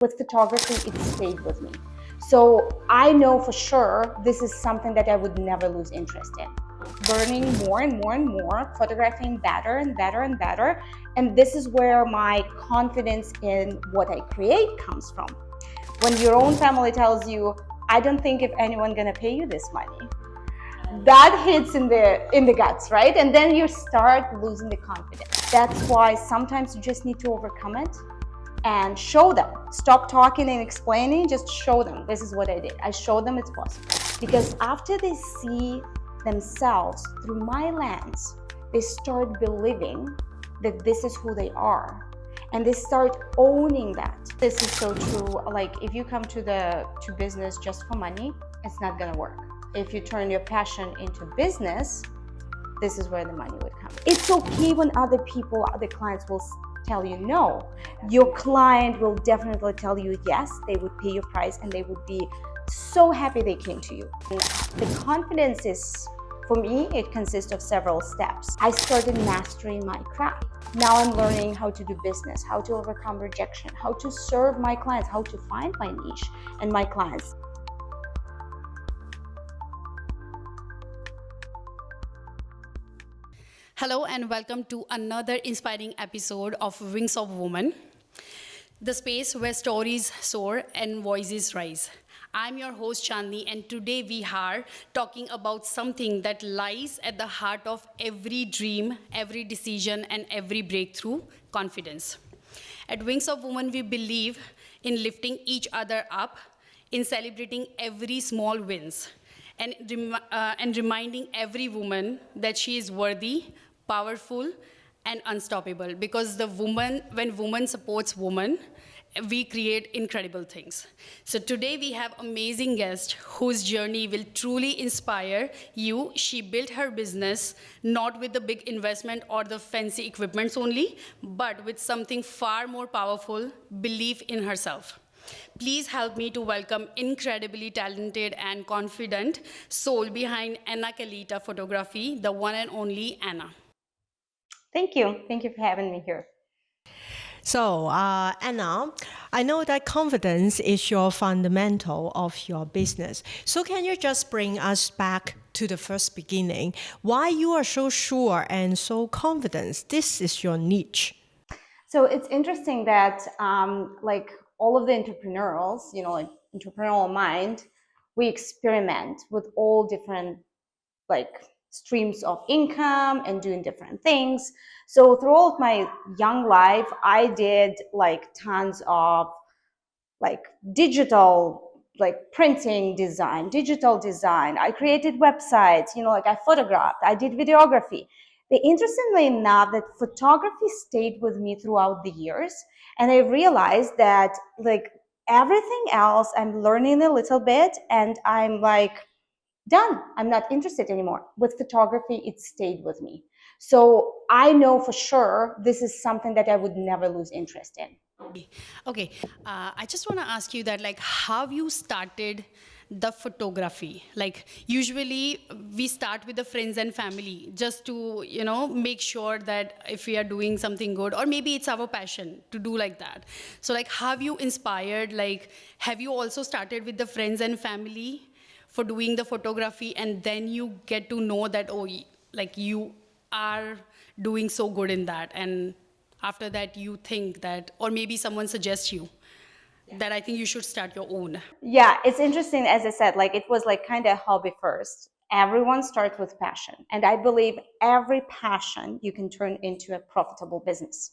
With photography, it stayed with me. So I know for sure this is something that I would never lose interest in. Learning more and more and more, photographing better and better and better. And this is where my confidence in what I create comes from. When your own family tells you, I don't think if anyone gonna pay you this money, that hits in the guts, right? And then you start losing the confidence. That's why sometimes you just need to overcome it and show them. Stop talking and explaining, just show them. This is what I did. I showed them it's possible. Because after they see themselves through my lens, they start believing that this is who they are. And they start owning that. This is so true. Like if you come to business just for money, it's not gonna work. If you turn your passion into business, this is where the money would come. It's okay when other clients will tell you no. Your client will definitely tell you yes. They would pay your price and they would be so happy they came to you. And the confidence is, for me, it consists of several steps. I started mastering my craft. Now I'm learning how to do business, how to overcome rejection, how to serve my clients, how to find my niche and my clients. Hello and welcome to another inspiring episode of Wings of Woman, the space where stories soar and voices rise. I'm your host Chandni, and today we are talking about something that lies at the heart of every dream, every decision, and every breakthrough: confidence. At Wings of Woman, we believe in lifting each other up, in celebrating every small wins, and reminding every woman that she is worthy, powerful, and unstoppable. Because when woman supports woman, we create incredible things. So today we have amazing guest whose journey will truly inspire you. She built her business not with the big investment or the fancy equipments only, but with something far more powerful: belief in herself. Please help me to welcome incredibly talented and confident soul behind Anna Kalita Photography, the one and only Anna. Thank you. Thank you for having me here. So, Anna, I know that confidence is your fundamental of your business. So, can you just bring us back to the first beginning? Why you are so sure and so confident? This is your niche. So it's interesting that like all of the entrepreneurs, like entrepreneurial mind, we experiment with all different like streams of income and doing different things. So throughout my young life, I did like tons of like digital, like printing design, digital design. I created websites, like I photographed, I did videography. Interestingly enough, that photography stayed with me throughout the years. And I realized that like everything else, I'm learning a little bit and I'm like, done. I'm not interested anymore. With photography, it stayed with me. So I know for sure this is something that I would never lose interest in. Okay, I just want to ask you that, like, how you started the photography? Like, usually we start with the friends and family just to, make sure that if we are doing something good, or maybe it's our passion to do like that. So, like, have you inspired, like, have you also started with the friends and family for doing the photography, and then you get to know that, oh, like, you are doing so good in that, and after that you think that, or maybe someone suggests you that I think you should start your own. Yeah, it's interesting. As I said, like it was like kind of hobby first. Everyone starts with passion. And I believe every passion you can turn into a profitable business.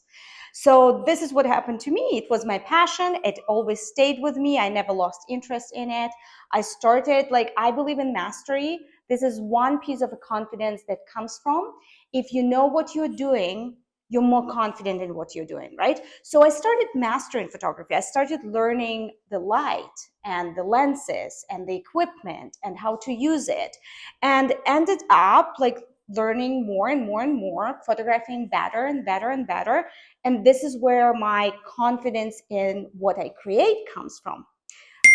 So this is what happened to me. It was my passion. It always stayed with me. I never lost interest in it. I started, like, I believe in mastery. This is one piece of a confidence that comes from if you know what you're doing, you're more confident in what you're doing, right? So I started mastering photography. I started learning the light and the lenses and the equipment and how to use it, and ended up like learning more and more and more, photographing better and better and better. And this is where my confidence in what I create comes from.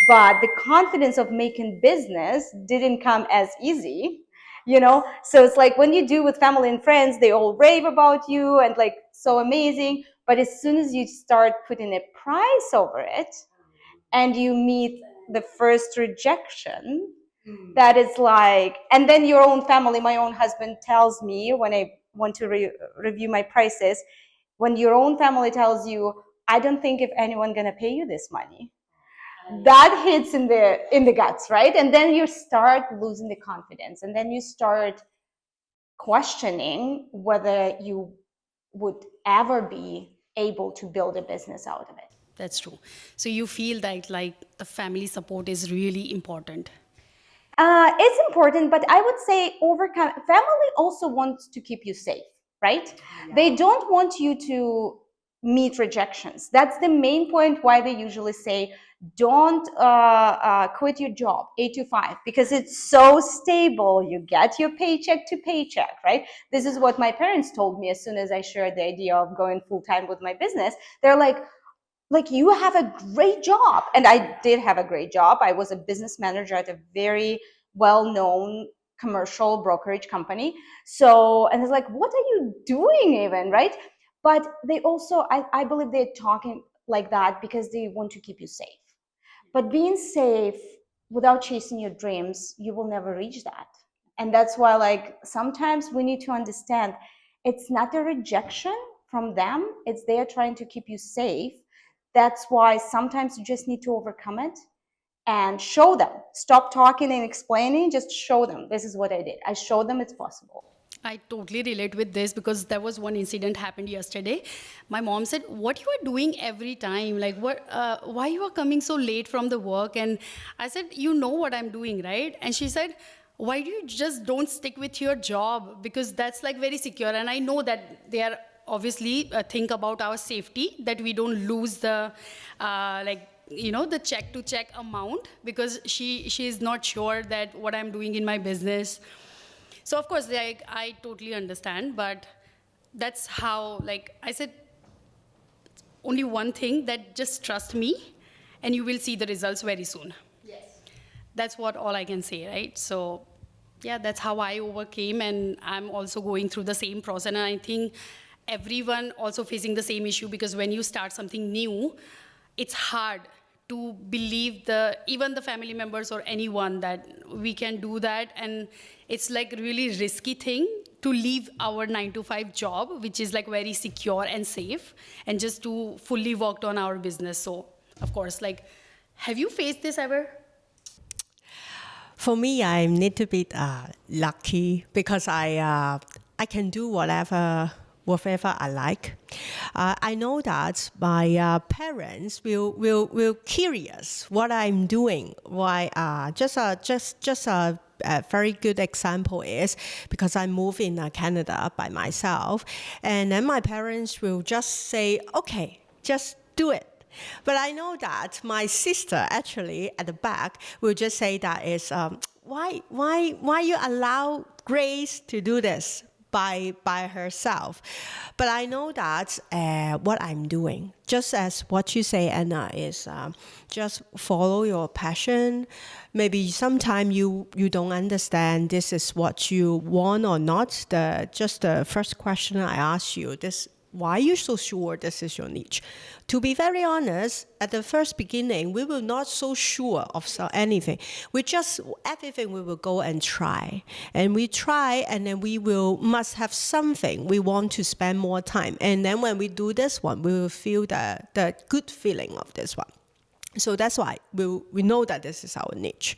But the confidence of making business didn't come as easy, so it's like when you do with family and friends, they all rave about you and like so amazing, but as soon as you start putting a price over it, and you meet the first rejection, that is like, and then your own family, my own husband tells me when I want to review my prices, when your own family tells you, I don't think if anyone gonna pay you this money, that hits in the guts, right? And then you start losing the confidence, and then you start questioning whether you would ever be able to build a business out of it. That's true. So you feel that like the family support is really important. It's important, but I would say overcome. Family also wants to keep you safe, right? Yeah. They don't want you to meet rejections. That's the main point why they usually say, don't quit your job 8 to 5, because it's so stable. You get your paycheck to paycheck, right? This is what my parents told me as soon as I shared the idea of going full-time with my business. They're like, you have a great job. And I did have a great job. I was a business manager at a very well-known commercial brokerage company. So, and it's like, what are you doing even, right? But they also, I believe they're talking like that because they want to keep you safe. But being safe without chasing your dreams, you will never reach that. And that's why, like, sometimes we need to understand it's not a rejection from them, it's they are trying to keep you safe. That's why sometimes you just need to overcome it and show them. Stop talking and explaining, just show them. This is what I did. I showed them it's possible. I totally relate with this because there was one incident happened yesterday. My mom said, "What you are doing every time? Like, why you are coming so late from the work?" And I said, "You know what I'm doing, right?" And she said, "Why do you just don't stick with your job? Because that's like very secure." And I know that they are obviously think about our safety, that we don't lose the the check to check amount, because she is not sure that what I'm doing in my business. So of course, like, I totally understand, but that's how, like I said, only one thing, that just trust me and you will see the results very soon. Yes. That's what all I can say, right? So yeah, that's how I overcame, and I'm also going through the same process. And I think everyone also facing the same issue, because when you start something new, it's hard to believe even the family members or anyone that we can do that. And it's like really risky thing to leave our 9 to 5 job, which is like very secure and safe, and just to fully work on our business. So of course, like, have you faced this ever? For me, I'm a little bit lucky because I can do whatever I like. I know that my parents will curious what I'm doing. Why? Just a very good example is because I moved in Canada by myself, and then my parents will just say, "Okay, just do it." But I know that my sister actually at the back will just say that is why you allow Grace to do this by herself. But I know that what I'm doing, just as what you say, Anna, is just follow your passion. Maybe sometimes you don't understand this is what you want or not. Just the first question I ask you, why are you so sure this is your niche? To be very honest, at the first beginning, we were not so sure of anything. Everything we will go and try. And we try, and then must have something we want to spend more time. And then when we do this one, we will feel the good feeling of this one. So that's why we know that this is our niche.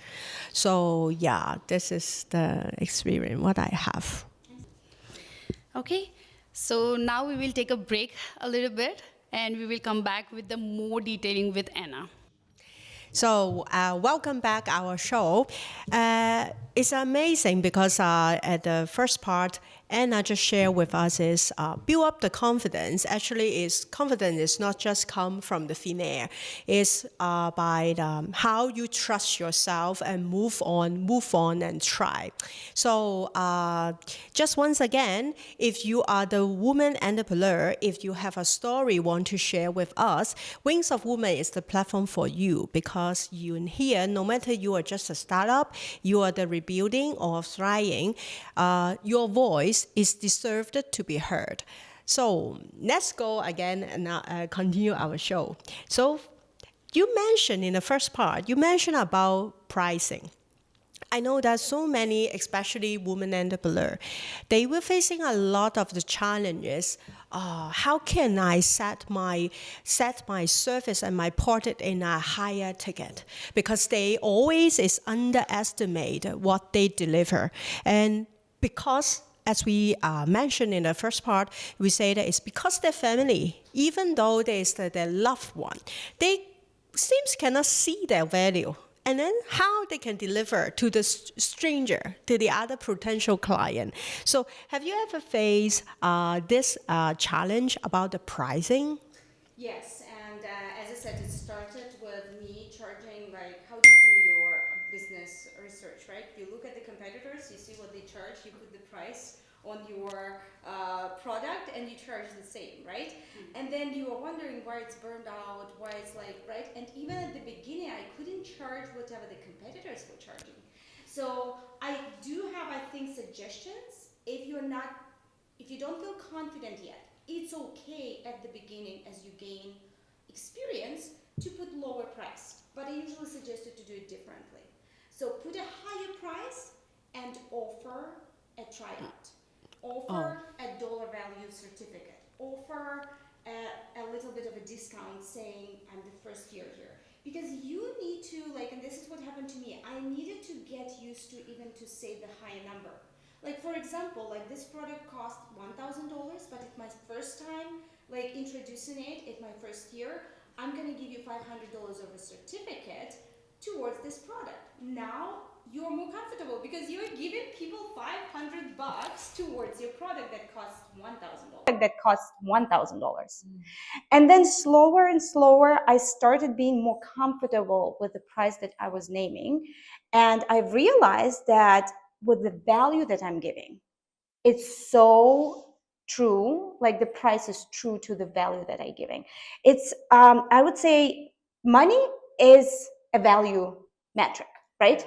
So yeah, this is the experience, what I have. Okay. So now we will take a break a little bit, and we will come back with the more detailing with Anna. So welcome back our show. It's amazing because at the first part, Anna just shared with us is build up the confidence. Actually, confidence is not just come from the thin air. It's by how you trust yourself and move on and try. So just once again, if you are the woman entrepreneur, if you have a story you want to share with us, Wings of Women is the platform for you, because you in here, no matter you are just a startup, you are the rebuilding or thriving, your voice is deserved to be heard. So let's go again and continue our show. So you mentioned in the first part, you mentioned about pricing. I know that so many, especially women entrepreneurs, they were facing a lot of the challenges. How can I set my service and my product in a higher ticket? Because they always is underestimate what they deliver, and because as we mentioned in the first part, we say that it's because their family, even though there's their loved one, they seems cannot see their value. And then how they can deliver to the stranger, to the other potential client. So have you ever faced this challenge about the pricing? Yes, and as I said, it started with me charging, like, how do you do your business research, right? You look at the competitors, you see what they charge, you put the price on your product, and you charge the same, right? And then you are wondering why it's burned out, why it's like, right? And even at the beginning, I couldn't charge whatever the competitors were charging. So I do have, I think, suggestions. If you don't feel confident yet, it's okay at the beginning as you gain experience to put lower price. But I usually suggest you to do it differently. So put a higher price and offer a tryout. Offer a dollar value certificate. Offer a little bit of a discount saying I'm the first year here. Because you need to, like, and this is what happened to me, I needed to get used to even to say the higher number. Like, for example, like, this product cost $1,000, but it's my first time, like, introducing it in my first year. I'm gonna give you $500 of a certificate towards this product. Now you're more comfortable because you're giving people $500 towards your product that costs $1,000. And then slower and slower, I started being more comfortable with the price that I was naming. And I realized that with the value that I'm giving, it's so true, like the price is true to the value that I'm giving. It's, I would say money is a value metric, right?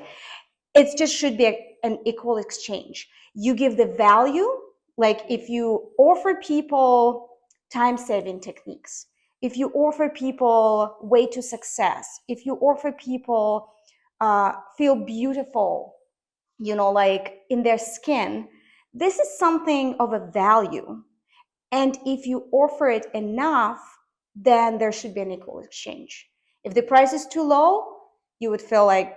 It just should be an equal exchange. You give the value, like if you offer people time-saving techniques, if you offer people way to success, if you offer people feel beautiful, like in their skin, this is something of a value. And if you offer it enough, then there should be an equal exchange. If the price is too low, you would feel like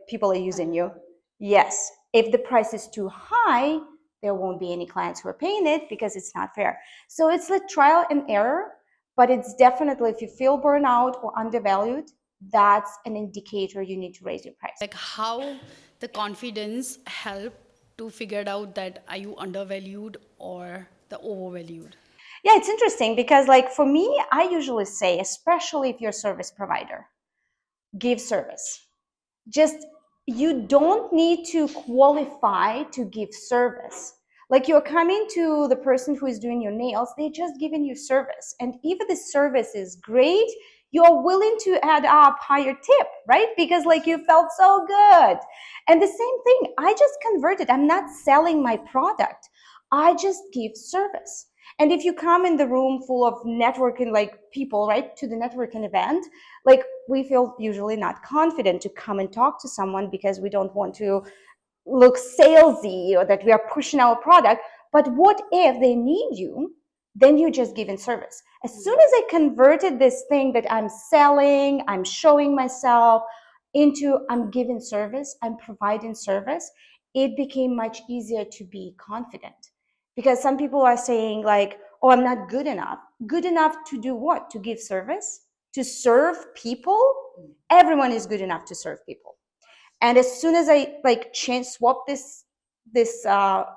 people are using you. Yes. If the price is too high, there won't be any clients who are paying it because it's not fair. So it's a trial and error, but it's definitely, if you feel burnout or undervalued, that's an indicator you need to raise your price. Like how the confidence help to figure out that are you undervalued or the overvalued? Yeah, it's interesting because, like, for me, I usually say, especially if you're a service provider, give service. Just, you don't need to qualify to give service. Like, you're coming to the person who is doing your nails, they're just giving you service. And if the service is great, you're willing to add up higher tip, right? Because, like, you felt so good. And the same thing, I just converted. I'm not selling my product. I just give service. And if you come in the room full of networking, like, people, right, to the networking event, like, we feel usually not confident to come and talk to someone because we don't want to look salesy or that we are pushing our product. But what if they need you? Then you just give in service. As soon as I converted this thing that I'm selling, I'm showing myself, into I'm giving service, I'm providing service, it became much easier to be confident. Because some people are saying, like, oh, I'm not good enough. Good enough to do what? To give service? To serve people? Everyone is good enough to serve people. And as soon as I swap this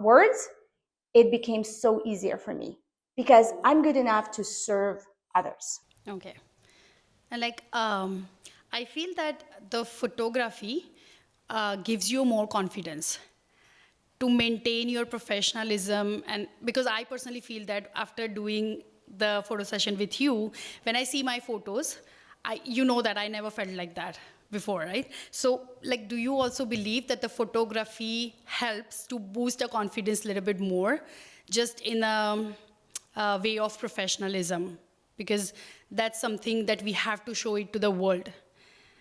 words, it became so easier for me because I'm good enough to serve others. Okay. And like, I feel that the photography gives you more confidence to maintain your professionalism. And because I personally feel that after doing the photo session with you, when I see my photos, you know that I never felt like that before, right? So, like, do you also believe that the photography helps to boost the confidence a little bit more, just in a way of professionalism? because that's something that we have to show it to the world.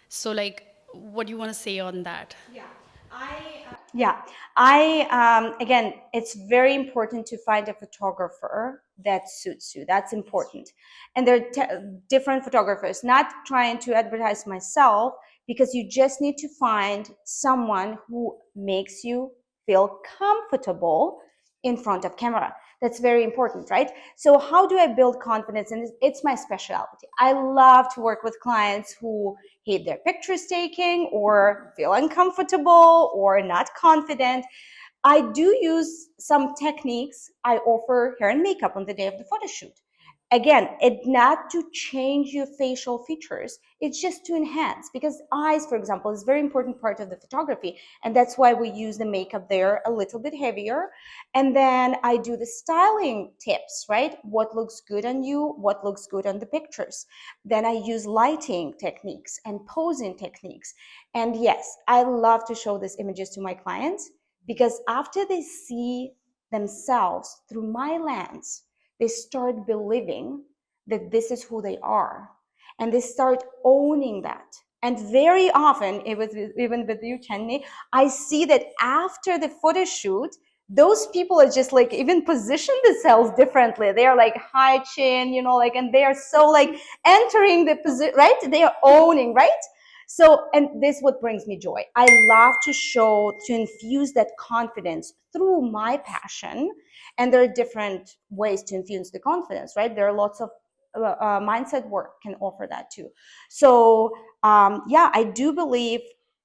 So, like, what do you want to say on that? Yeah, again, it's very important to find a photographer that suits you. That's important. And there are different photographers, not trying to advertise myself, because you just need to find someone who makes you feel comfortable in front of camera. That's very important, right? So how do I build confidence? And it's my specialty. I love to work with clients who hate their pictures taking or feel uncomfortable or not confident. I do use some techniques. I offer hair and makeup on the day of the photo shoot. Again, it's not to change your facial features, it's just to enhance, because eyes, for example, is a very important part of the photography, and that's why we use the makeup there a little bit heavier. And then I do the styling tips, right? What looks good on you, what looks good on the pictures. Then I use lighting techniques and posing techniques. And yes, I love to show these images to my clients, because after they see themselves through my lens, they start believing that this is who they are, and they start owning that. And very often, even with you, Chandni, I see that after the photo shoot, those people are just like even position themselves differently. They are like high chin, like, and they are so like entering the position, right? They are owning, right? So, and this what brings me joy. I love to infuse that confidence through my passion. And there are different ways to infuse the confidence, right? There are lots of mindset work can offer that too. So, yeah, I do believe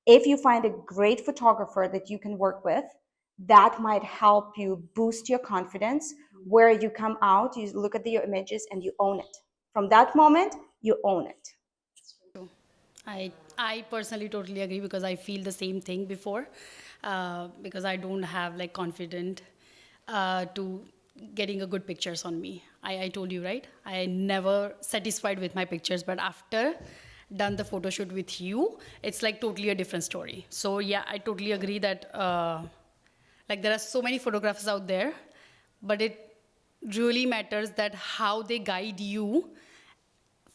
if you find a great photographer that you can work with, that might help you boost your confidence. Where you come out, you look at your images and you own it. From that moment, you own it. I personally totally agree, because I feel the same thing before, because I don't have like confident to getting a good pictures on me. I told you, right? I never satisfied with my pictures, but after done the photo shoot with you, it's like totally a different story. So yeah, I totally agree that like there are so many photographers out there, but it really matters that how they guide you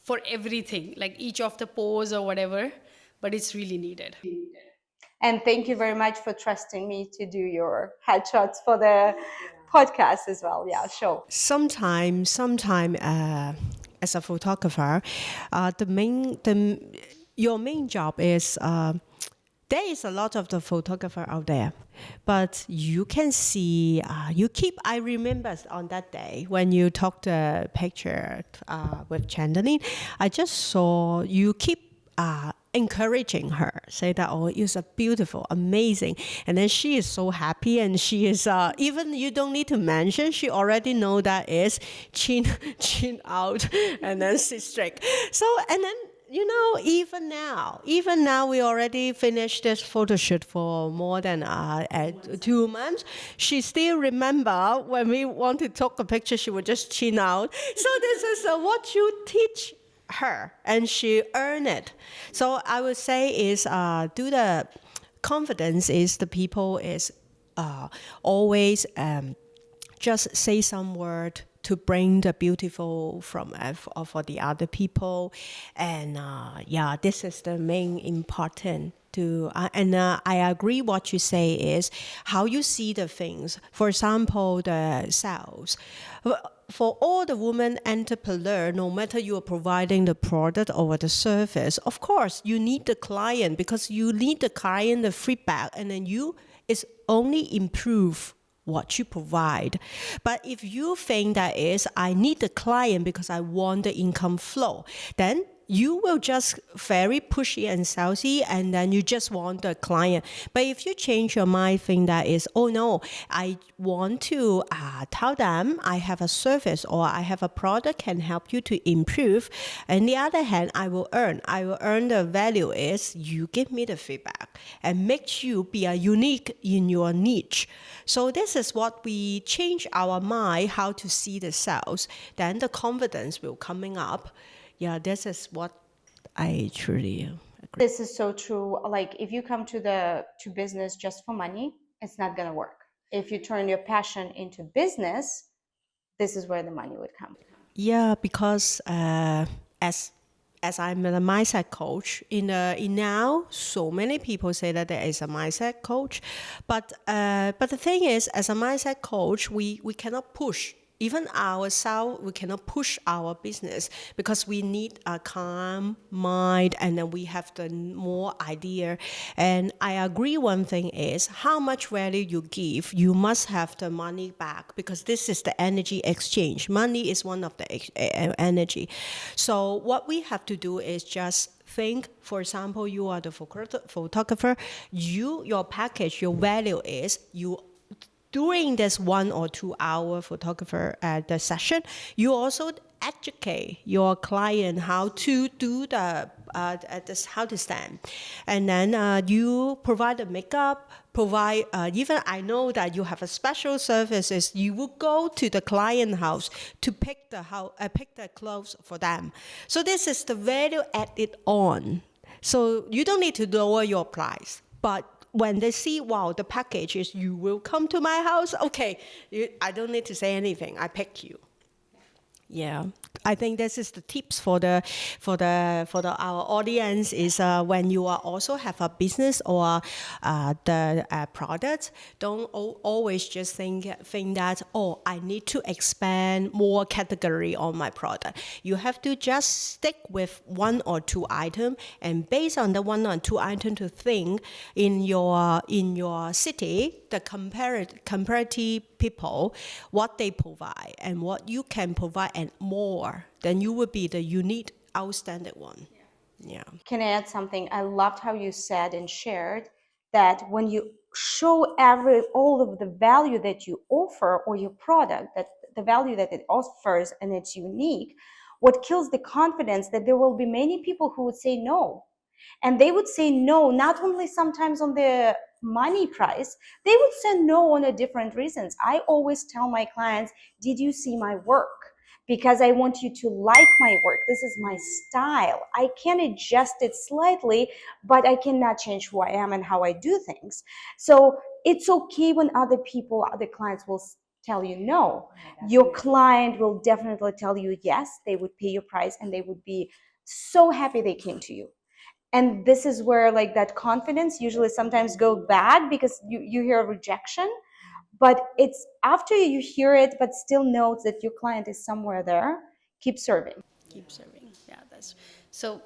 for everything, like each of the pose or whatever, but it's really needed. And thank you very much for trusting me to do your headshots for the podcast as well. Yeah, sure. Sometime, as a photographer, your main job is there is a lot of the photographer out there, but you can see I remember on that day when you took the picture with Chandani, I just saw you keep encouraging her, say that, oh, it's a beautiful, amazing, and then she is so happy, and she is even you don't need to mention, she already know that is chin chin out and then sit straight. So, and then even now, we already finished this photo shoot for more than 2 months. She still remember when we want to take a picture, she would just chin out. So this is what you teach her, and she earn it. So I would say is do the confidence is the people is always just say some word to bring the beautiful from for the other people, and yeah, this is the main important to and I agree what you say is how you see the things. For example, the sales. For all the women entrepreneur, no matter you are providing the product or the service, of course you need the client, because you need the client the feedback, and then you is only improve what you provide. But if you think that is, I need the client because I want the income flow, then you will just very pushy and salesy, and then you just want the client. But if you change your mind, think that is, oh no, I want to tell them I have a service or I have a product can help you to improve. On the other hand, I will earn the value is you give me the feedback and make you be a unique in your niche. So this is what we change our mind how to see the sales. Then the confidence will coming up. Yeah, this is what I truly agree. This is so true. Like if you come to business just for money, it's not gonna work. If you turn your passion into business, this is where the money would come. Yeah, because as as I'm a mindset coach, in now so many people say that there is a mindset coach, but the thing is, as a mindset coach, we cannot push even ourselves. We cannot push our business because we need a calm mind, and then we have the more idea. And I agree. One thing is how much value you give, you must have the money back because this is the energy exchange. Money is one of the energy. So what we have to do is just think. For example, you are the photographer. Your package, your value is you during this 1 or 2 hour photographer the session, you also educate your client how to do how to stand, and then you provide the makeup, provide even I know that you have a special services. You will go to the client house to pick the clothes for them. So this is the value added on. So you don't need to lower your price, but when they see, wow, the package is you will come to my house, okay, I don't need to say anything. I pick you. Yeah, I think this is the tips for the our audience is when you are also have a business or the product, don't always just think that, oh, I need to expand more category on my product. You have to just stick with 1 or 2 item, and based on the 1 or 2 item to think in your city the comparative people, what they provide and what you can provide and more, then you will be the unique, outstanding one. Yeah. Can I add something? I loved how you said and shared that when you show all of the value that you offer or your product, that the value that it offers and it's unique, what kills the confidence that there will be many people who would say no. And they would say no, not only sometimes on the money price, they would say no on a different reasons. I always tell my clients, did you see my work? Because I want you to like my work. This is my style. I can adjust it slightly, but I cannot change who I am and how I do things. So it's okay when other people, other clients will tell you no. Your client will definitely tell you yes. They would pay your price and they would be so happy they came to you. And this is where like that confidence usually sometimes go bad because you hear a rejection, but it's after you hear it but still notes that your client is somewhere there, keep serving. Keep serving. Yeah, that's so.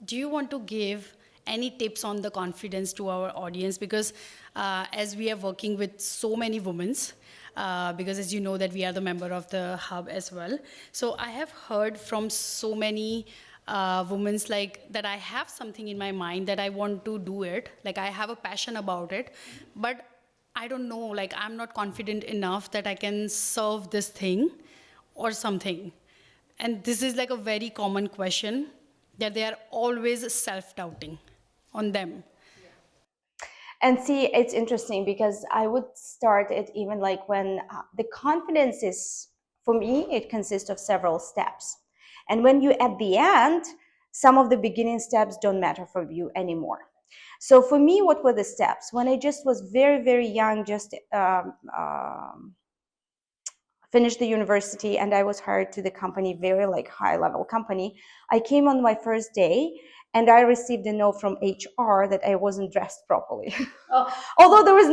Do you want to give any tips on the confidence to our audience? Because as we are working with so many women, because as you know that we are the member of the hub as well. So I have heard from so many women's like that I have something in my mind that I want to do it. Like I have a passion about it, but I don't know, like I'm not confident enough that I can serve this thing or something. And this is like a very common question that they are always self-doubting on them. And see, it's interesting because I would start it even like when the confidence is, for me, it consists of several steps. And when you at the end, some of the beginning steps don't matter for you anymore. So for me, what were the steps? When I just was very, very young, just finished the university and I was hired to the company, very like high level company. I came on my first day and I received a note from HR that I wasn't dressed properly. Oh. Although there was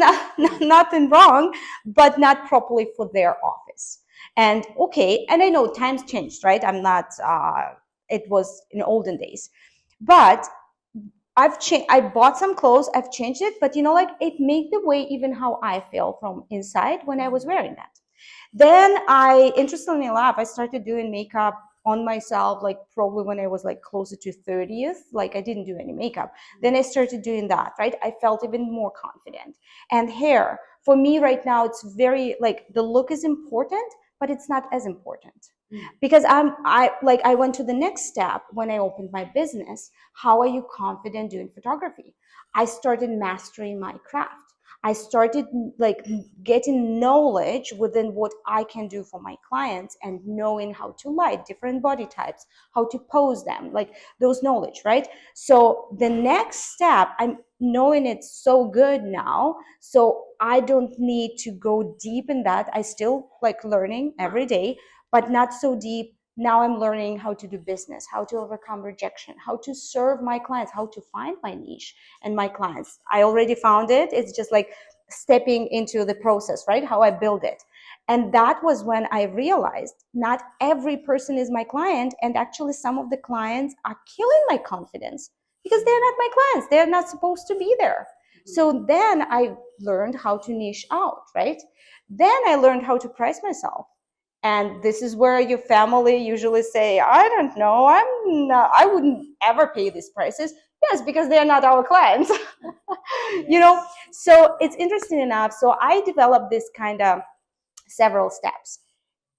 nothing wrong, but not properly for their office. And okay, and I know times changed, right? I'm not, it was in olden days, but I've changed. I bought some clothes. I've changed it, but like it made the way even how I feel from inside when I was wearing that. Then interestingly enough, I started doing makeup on myself, like probably when I was like closer to 30th, like I didn't do any makeup. Then I started doing that, right? I felt even more confident. And hair, for me right now, it's very like the look is important, but it's not as important. Because I went to the next step when I opened my business. How are you confident doing photography? I started mastering my craft. I started like getting knowledge within what I can do for my clients and knowing how to light different body types, how to pose them, like those knowledge, right? So the next step, I'm knowing it's so good now. So I don't need to go deep in that. I still like learning every day, but not so deep. Now I'm learning how to do business, how to overcome rejection, how to serve my clients, how to find my niche and my clients. I already found it. It's just like stepping into the process, right? How I build it. And that was when I realized not every person is my client. And actually, some of the clients are killing my confidence because they're not my clients. They're not supposed to be there. So then I learned how to niche out, right? Then I learned how to price myself. And this is where your family usually say, I don't know, I wouldn't ever pay these prices. Yes, because they're not our clients. You know, so it's interesting enough. So I developed this kind of several steps.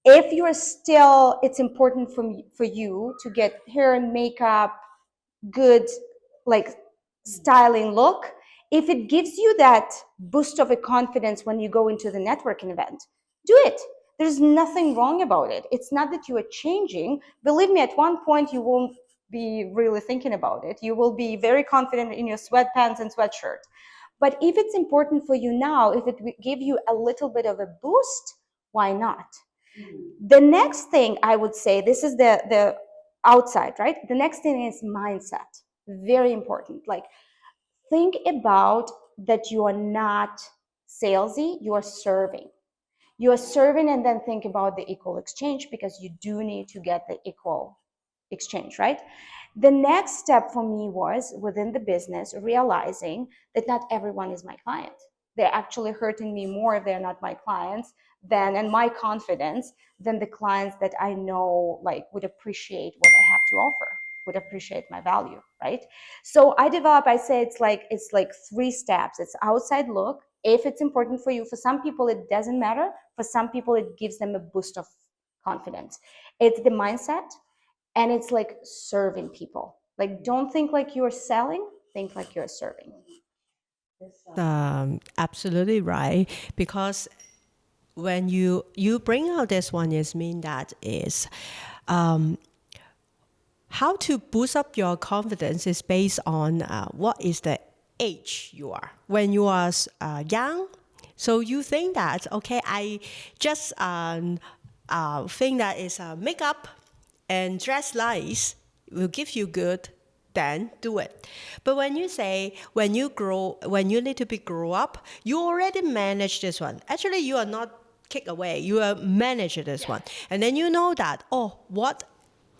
If you're still, it's important for you to get hair and makeup, good, like styling look. If it gives you that boost of a confidence when you go into the networking event, do it. There's nothing wrong about it. It's not that you are changing. Believe me, at one point you won't be really thinking about it. You will be very confident in your sweatpants and sweatshirt. But if it's important for you now, if it give you a little bit of a boost, why not? The next thing I would say, this is the outside, right? The next thing is mindset. Very important. Like, think about that you are not salesy, you are serving. You are serving, and then think about the equal exchange, because you do need to get the equal exchange, right? The next step for me was within the business realizing that not everyone is my client. They're actually hurting me more if they're not my clients than, and my confidence, than the clients that I know like would appreciate what I have to offer, would appreciate my value, right? So I say it's like 3 steps. It's outside look. If it's important for you, for some people it doesn't matter. For some people it gives them a boost of confidence. It's the mindset, and it's like serving people. Like, don't think like you're selling, think like you're serving. Absolutely right. Because when you bring out this one is mean that is how to boost up your confidence is based on what is the age you are. When you are young, so you think that, okay, I just think that is makeup and dress nice will give you good, then do it. But when you say, when you need to be grow up, you already manage this one. Actually, you are not kick away, you are manage this one. And then you know that, oh, what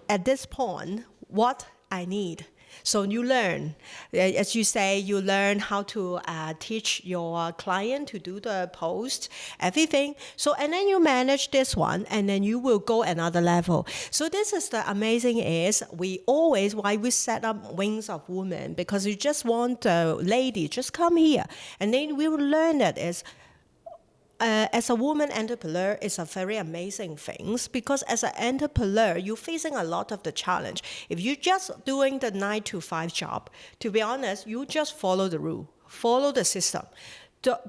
at this point, what I need. So you learn, as you say, you learn how to teach your client to do the post, everything. So, and then you manage this one, and then you will go another level. So this is the amazing is, why we set up Wings of Women, because you just want the lady, just come here. And then we will learn that is, as a woman entrepreneur, it's a very amazing thing, because as an entrepreneur, you're facing a lot of the challenge. If you're just doing the 9 to 5 job, to be honest, you just follow the rule, follow the system,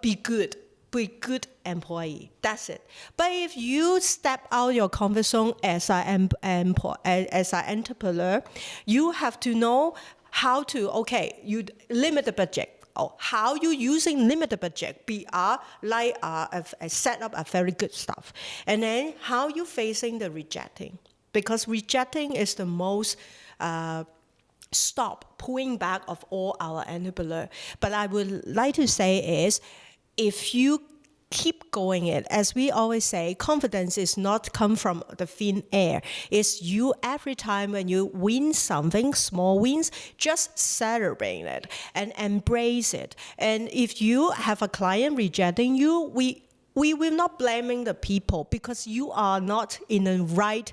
be good. Be good employee. That's it. But if you step out your comfort zone as an entrepreneur, you have to know how to, okay, you limit the budget. Or how you using limited budget, set up a very good stuff. And then how you facing the rejecting. Because rejecting is the most stop, pulling back of all our entrepreneurs. But I would like to say is, if you keep going it, as we always say, confidence is not come from the thin air. It's you every time when you win something, small wins, just celebrate it and embrace it. And if you have a client rejecting you, we will not blaming the people, because you are not in the right,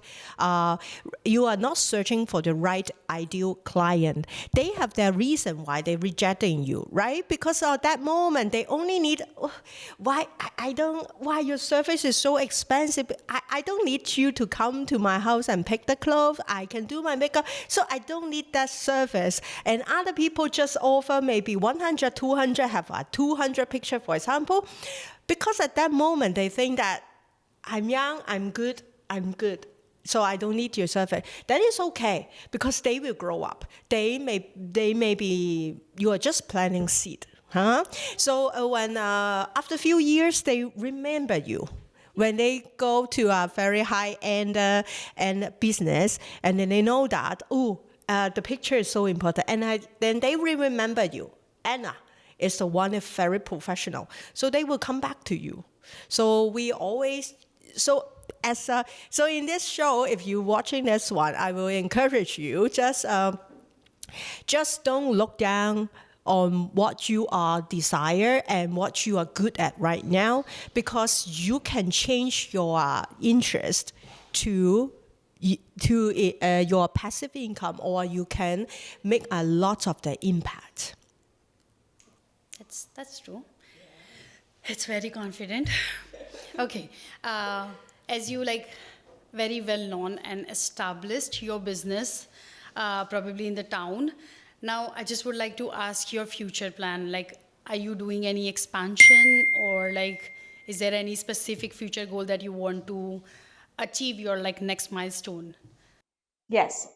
you are not searching for the right ideal client. They have their reason why they're rejecting you, right? Because at that moment, they only need, why your service is so expensive. I don't need you to come to my house and pick the clothes. I can do my makeup. So I don't need that service. And other people just offer maybe 100, 200, have a 200 picture, for example. Because at that moment, they think that I'm young, I'm good, so I don't need your service. That is okay, because they will grow up. They may be, you are just planting seed. Huh? So when after a few years, they remember you. when they go to a very high end and business, and then they know that the picture is so important, and then they will remember you. Anna is the one that's very professional, so they will come back to you. So we always so in this show, if you're watching this one, I will encourage you just don't look down on what you are desire and what you are good at right now, because you can change your interest to your passive income, or you can make a lot of the impact. That's true. It's very confident. Okay. As you like very well known and established your business, probably in the town. Now, I just would like to ask your future plan. Like, are you doing any expansion, or like, is there any specific future goal that you want to achieve your like next milestone? Yes.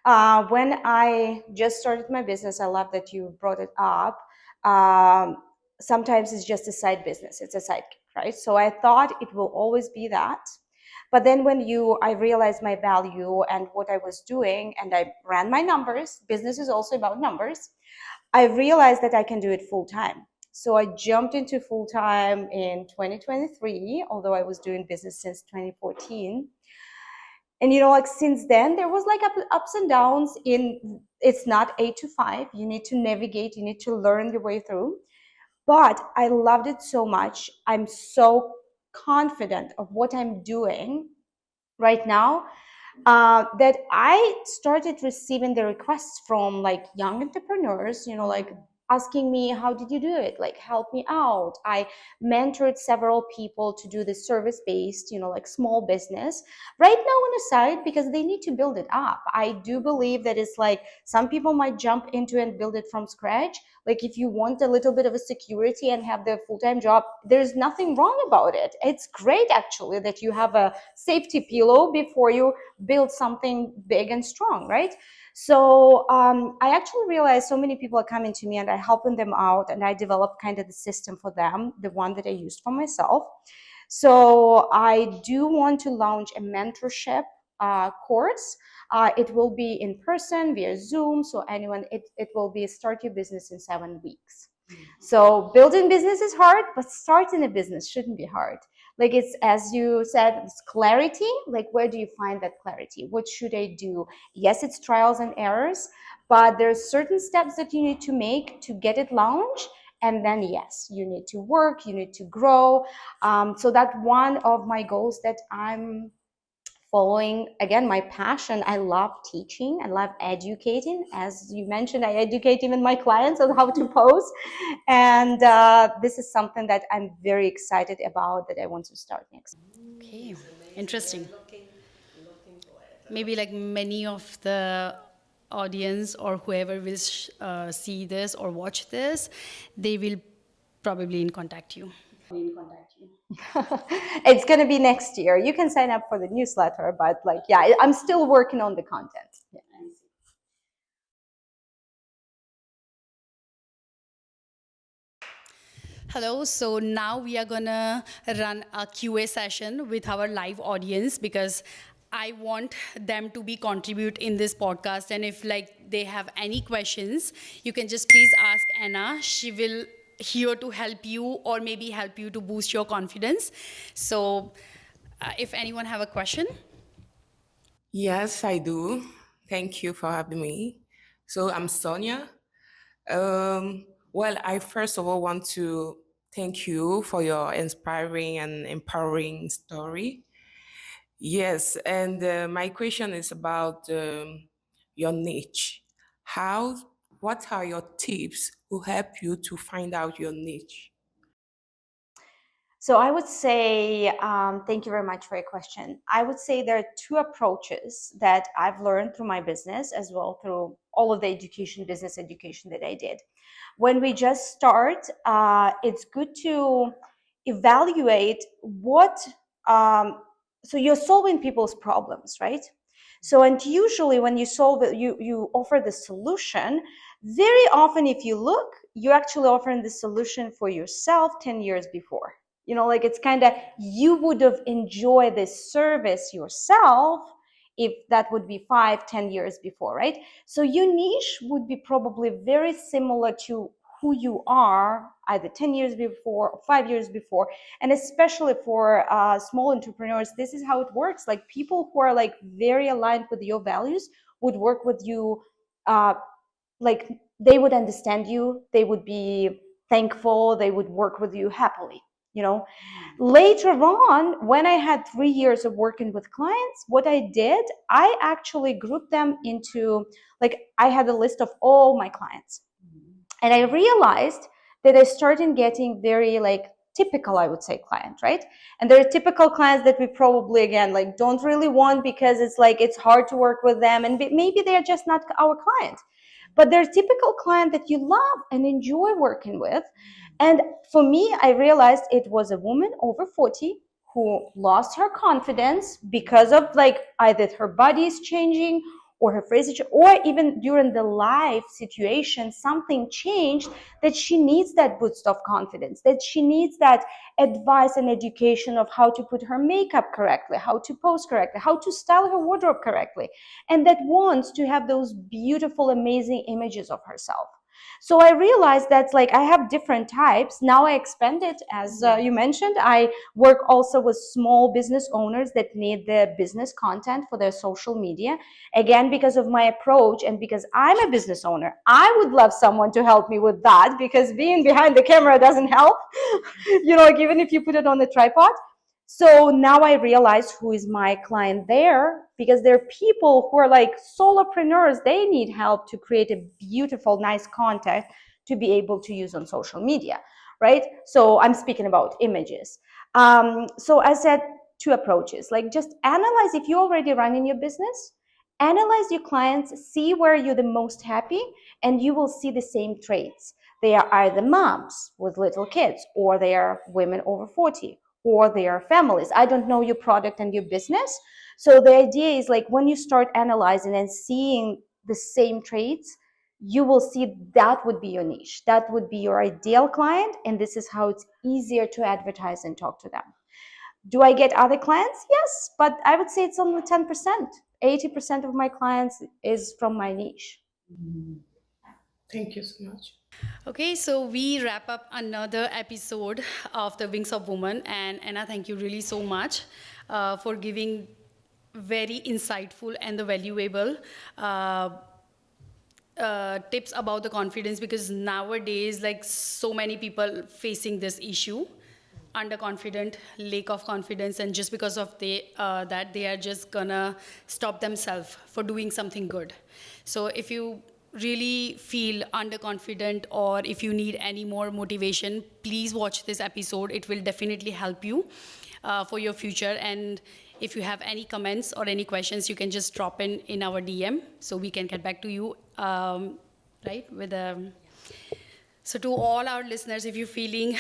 When I just started my business, I love that you brought it up. Sometimes it's just a side business, it's a sidekick, right? So I thought it will always be that. But then I realized my value and what I was doing, and I ran my numbers. Business is also about numbers. I realized that I can do it full time. So I jumped into full time in 2023, although I was doing business since 2014. And like since then there was like ups and downs. It's not 8 to 5. You need to navigate, you need to learn your way through. But I loved it so much. I'm so confident of what I'm doing right now, that I started receiving the requests from like young entrepreneurs, like asking me, how did you do it? Like, help me out. I mentored several people to do this service-based, like small business right now on the side, because they need to build it up. I do believe that it's like some people might jump into and build it from scratch. Like if you want a little bit of a security and have the full-time job, there's nothing wrong about it. It's great actually that you have a safety pillow before you build something big and strong, right? So I actually realized so many people are coming to me and I'm helping them out, and I developed kind of the system for them, the one that I used for myself. So I do want to launch a mentorship course. It will be in person via Zoom. So it will be Start Your Business in 7 weeks. So building business is hard, but starting a business shouldn't be hard. Like it's, as you said, it's clarity. Like, where do you find that clarity? What should I do? Yes, it's trials and errors, but there's certain steps that you need to make to get it launched. And then, yes, you need to work, you need to grow. So that's one of my goals that I'm following. Again, my passion. I love teaching. I love educating. As you mentioned, I educate even my clients on how to pose. And this is something that I'm very excited about, that I want to start next. Okay, interesting. Maybe like many of the audience or whoever will see this or watch this, they will probably contact you. It's going to be next year. You can sign up for the newsletter, but like, yeah, I'm still working on the content. Yeah. Hello, so now we are gonna run a QA session with our live audience, because I want them to be contribute in this podcast, and if like they have any questions, you can just please ask Anna. She will here to help you, or maybe help you to boost your confidence. So if anyone have a question. Yes, I do. Thank you for having me. So I'm Sonia. Well, I first of all want to thank you for your inspiring and empowering story. Yes, and my question is about your niche. How, what are your tips to help you to find out your niche? So I would say, thank you very much for your question. I would say there are two approaches that I've learned through my business, as well through all of the business education that I did. When we just start, it's good to evaluate so you're solving people's problems, right? So, and usually when you solve it, you offer the solution. Very often, if you look, you're actually offering the solution for yourself 10 years before. Like it's kind of, you would have enjoyed this service yourself if that would be 5-10 years before, right? So your niche would be probably very similar to who you are either 10 years before or 5 years before. And especially for small entrepreneurs, this is how it works. Like people who are like very aligned with your values would work with you, like they would understand you, they would be thankful, they would work with you happily. Later on, when I had 3 years of working with clients, what I did, I actually grouped them into, like, I had a list of all my clients. And I realized that I started getting very like typical, I would say, client, right? And there are typical clients that we probably, again, like don't really want because it's like it's hard to work with them, and maybe they're just not our client. But they're typical client that you love and enjoy working with. And for me, I realized it was a woman over 40 who lost her confidence because of like either her body is changing or her phrasing, or even during the life situation, something changed, that she needs that boost of confidence, that she needs that advice and education of how to put her makeup correctly, how to pose correctly, how to style her wardrobe correctly, and that wants to have those beautiful, amazing images of herself. So I realized that's like I have different types. Now I expand it, as you mentioned. I work also with small business owners that need the business content for their social media. Again, because of my approach and because I'm a business owner, I would love someone to help me with that, because being behind the camera doesn't help, like even if you put it on the tripod. So now I realize who is my client there, because there are people who are like solopreneurs. They need help to create a beautiful, nice content to be able to use on social media, right? So I'm speaking about images. So I said two approaches, like just analyze if you're already running your business, analyze your clients, see where you're the most happy, and you will see the same traits. They are either moms with little kids, or they are women over 40, or their families. I don't know your product and your business. So the idea is like when you start analyzing and seeing the same traits, you will see that would be your niche. That would be your ideal client. And this is how it's easier to advertise and talk to them. Do I get other clients? Yes, but I would say it's only 10%. 80% of my clients is from my niche. Thank you so much. Okay, so we wrap up another episode of the Wings of Woman, and Anna, thank you really so much for giving very insightful and the valuable tips about the confidence, because nowadays, like so many people facing this issue, underconfident, lack of confidence, and just because of that they are just gonna stop themselves for doing something good. So if you really feel underconfident, or if you need any more motivation, please watch this episode. It will definitely help you for your future. And if you have any comments or any questions, you can just drop in our DM so we can get back to you, right? So to all our listeners, if you're feeling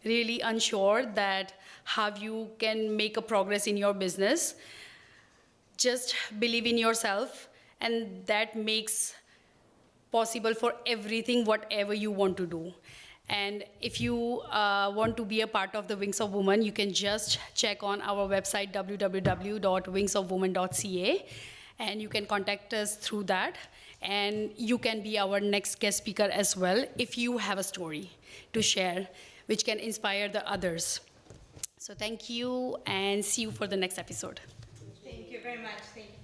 really unsure that how you can make a progress in your business, just believe in yourself, and that makes possible for everything, whatever you want to do. And if you want to be a part of the Wings of Woman, you can just check on our website www.wingsofwoman.ca, and you can contact us through that. And you can be our next guest speaker as well if you have a story to share which can inspire the others. So thank you, and see you for the next episode. Thank you very much. Thank you.